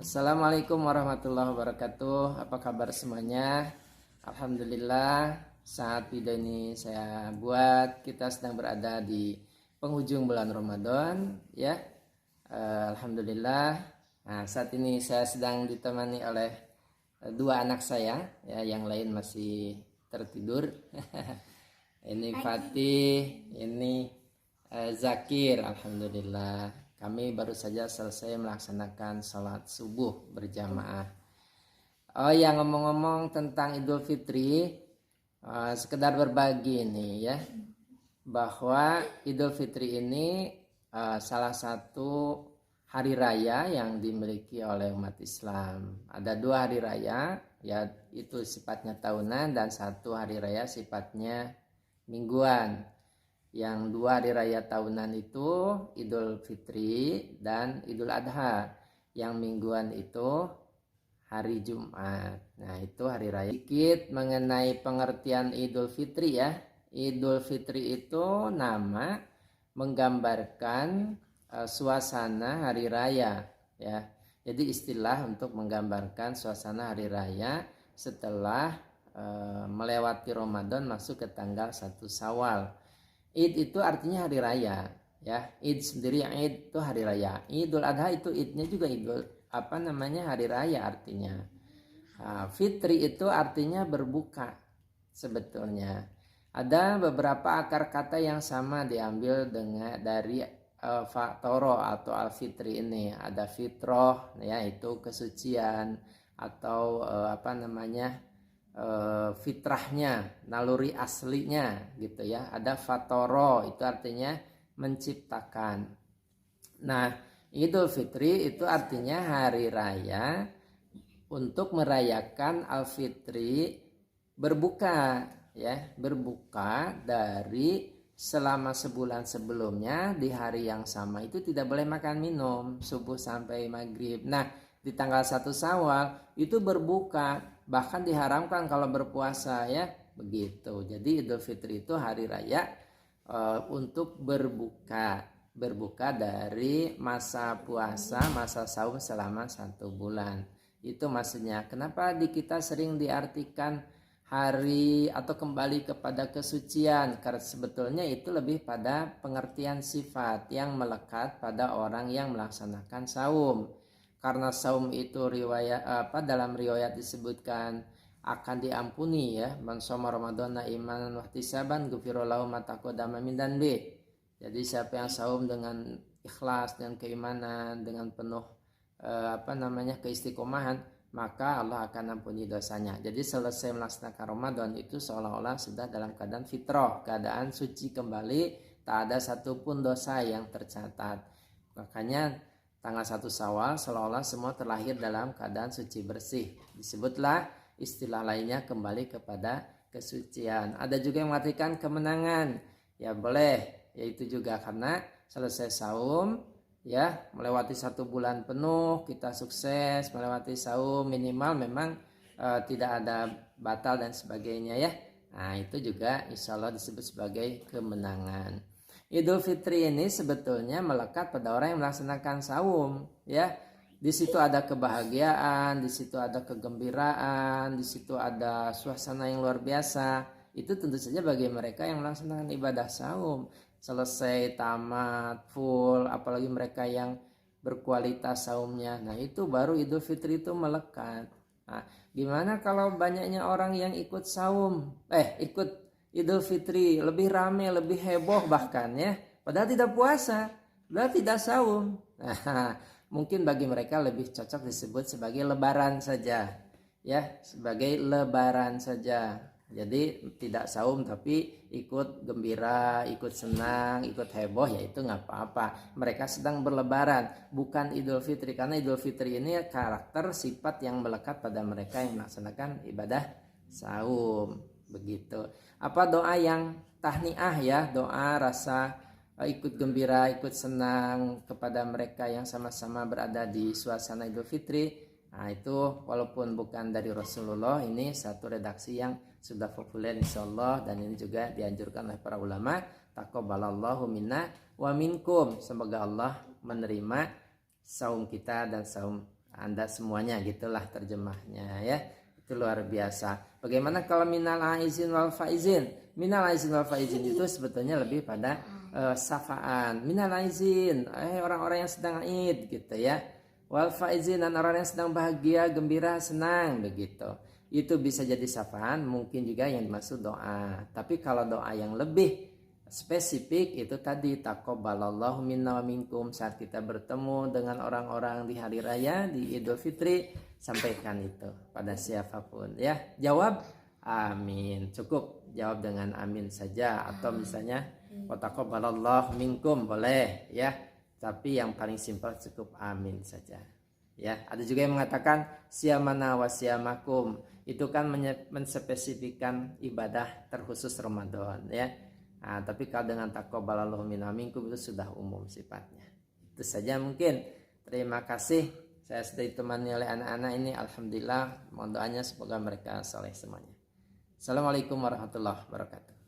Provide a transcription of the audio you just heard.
Assalamualaikum warahmatullahi wabarakatuh. Apa kabar semuanya? Alhamdulillah, saat video ini saya buat, kita sedang berada di penghujung bulan Ramadan, ya. Alhamdulillah. Nah, saat ini saya sedang ditemani oleh dua anak saya, ya, yang lain masih tertidur. Ini Fatih, ini Zakir. Alhamdulillah. Kami baru saja selesai melaksanakan sholat subuh berjamaah. Oh ya, ngomong-ngomong tentang Idul Fitri, sekedar berbagi ini ya, bahwa Idul Fitri ini salah satu hari raya yang dimiliki oleh umat Islam. Ada dua hari raya, ya, itu sifatnya tahunan, dan satu hari raya sifatnya mingguan. Yang dua hari raya tahunan itu Idul Fitri dan Idul Adha. Yang mingguan itu hari Jumat. Nah, itu hari raya. Sedikit mengenai pengertian Idul Fitri ya. Idul Fitri itu nama menggambarkan suasana hari raya ya. Jadi istilah untuk menggambarkan suasana hari raya setelah melewati Ramadan masuk ke tanggal 1 Syawal. Id itu artinya hari raya ya. Id sendiri, Id itu hari raya. Idul Adha itu idnya juga idul hari raya artinya. Fitri itu artinya berbuka sebetulnya. Ada beberapa akar kata yang sama diambil dari faktoro atau al-fitri ini. Ada fitroh ya, itu kesucian, atau fitrahnya, naluri aslinya gitu ya. Ada fatoro, itu artinya menciptakan. Nah, Idul Fitri itu artinya hari raya untuk merayakan Al-Fitri, berbuka ya, berbuka dari selama sebulan sebelumnya. Di hari yang sama itu tidak boleh makan minum subuh sampai maghrib. Nah, di tanggal 1 Syawal itu berbuka, bahkan diharamkan kalau berpuasa ya, begitu. Jadi Idul Fitri itu hari raya untuk berbuka dari masa puasa, masa saum selama 1 bulan. Itu maksudnya. Kenapa di kita sering diartikan hari atau kembali kepada kesucian? Karena sebetulnya itu lebih pada pengertian sifat yang melekat pada orang yang melaksanakan saum. Karena saum itu dalam riwayat disebutkan akan diampuni ya, man shoma ramadhana imanan wa ihtisaban ghufira lahu ma taqaddama min dhanbi. Jadi siapa yang saum dengan ikhlas, dengan keimanan, dengan penuh keistiqomahan, maka Allah akan ampuni dosanya. Jadi selesai melaksanakan Ramadan itu seolah-olah sudah dalam keadaan fitrah, keadaan suci kembali, tak ada satupun dosa yang tercatat. Makanya tanggal 1 Syawal seolah-olah semua terlahir dalam keadaan suci bersih. Disebutlah istilah lainnya kembali kepada kesucian. Ada juga yang mengartikan kemenangan. Ya boleh, yaitu juga karena selesai saum ya, melewati 1 bulan penuh, kita sukses melewati saum, minimal memang tidak ada batal dan sebagainya ya. Nah, itu juga insya Allah disebut sebagai kemenangan. Idul Fitri ini sebetulnya melekat pada orang yang melaksanakan saum ya. Di situ ada kebahagiaan, di situ ada kegembiraan, di situ ada suasana yang luar biasa. Itu tentu saja bagi mereka yang melaksanakan ibadah saum. Selesai, tamat, full, apalagi mereka yang berkualitas saumnya. Nah, itu baru Idul Fitri itu melekat. Nah, gimana kalau banyaknya orang yang ikut saum? Ikut Idul Fitri, lebih ramai, lebih heboh bahkan ya. Padahal tidak puasa, padahal tidak saum. Nah, mungkin bagi mereka lebih cocok disebut sebagai lebaran saja. Ya, sebagai lebaran saja. Jadi tidak saum tapi ikut gembira, ikut senang, ikut heboh, ya itu nggak apa-apa. Mereka sedang berlebaran, bukan Idul Fitri. Karena Idul Fitri ini karakter sifat yang melekat pada mereka yang melaksanakan ibadah saum. Begitu. Apa doa yang tahniah ya, doa rasa ikut gembira, ikut senang kepada mereka yang sama-sama berada di suasana Idul Fitri. Nah, itu walaupun bukan dari Rasulullah, ini satu redaksi yang sudah populer insyaallah, dan ini juga dianjurkan oleh para ulama. Taqabbalallahu minna wa minkum. Semoga Allah menerima saum kita dan saum Anda semuanya, gitulah terjemahnya ya. Itu luar biasa. Bagaimana kalau minal aizin wal faizin? Minal aizin wal faizin itu sebetulnya lebih pada safaan. Minal aizin, orang-orang yang sedang Id gitu ya. Wal faizin, dan orang yang sedang bahagia, gembira, senang begitu. Itu bisa jadi safaan, mungkin juga yang dimaksud doa. Tapi kalau doa yang lebih spesifik itu tadi taqabbalallahu minna wa minkum, saat kita bertemu dengan orang-orang di hari raya di Idul Fitri, sampaikan itu pada siapapun ya. Jawab amin, cukup jawab dengan amin saja, atau misalnya wa taqabbalallahu minkum boleh ya, tapi yang paling simpel cukup amin saja ya. Ada juga yang mengatakan siyamana wa siyamakum, itu kan menspesifikkan ibadah terkhusus Ramadan ya. Nah, tapi kalau dengan taqabbalallahu minna minkum itu sudah umum sifatnya. Itu saja mungkin. Terima kasih. Saya sudah ditemani oleh anak-anak ini. Alhamdulillah. Mohon doanya semoga mereka soleh semuanya. Assalamualaikum warahmatullahi wabarakatuh.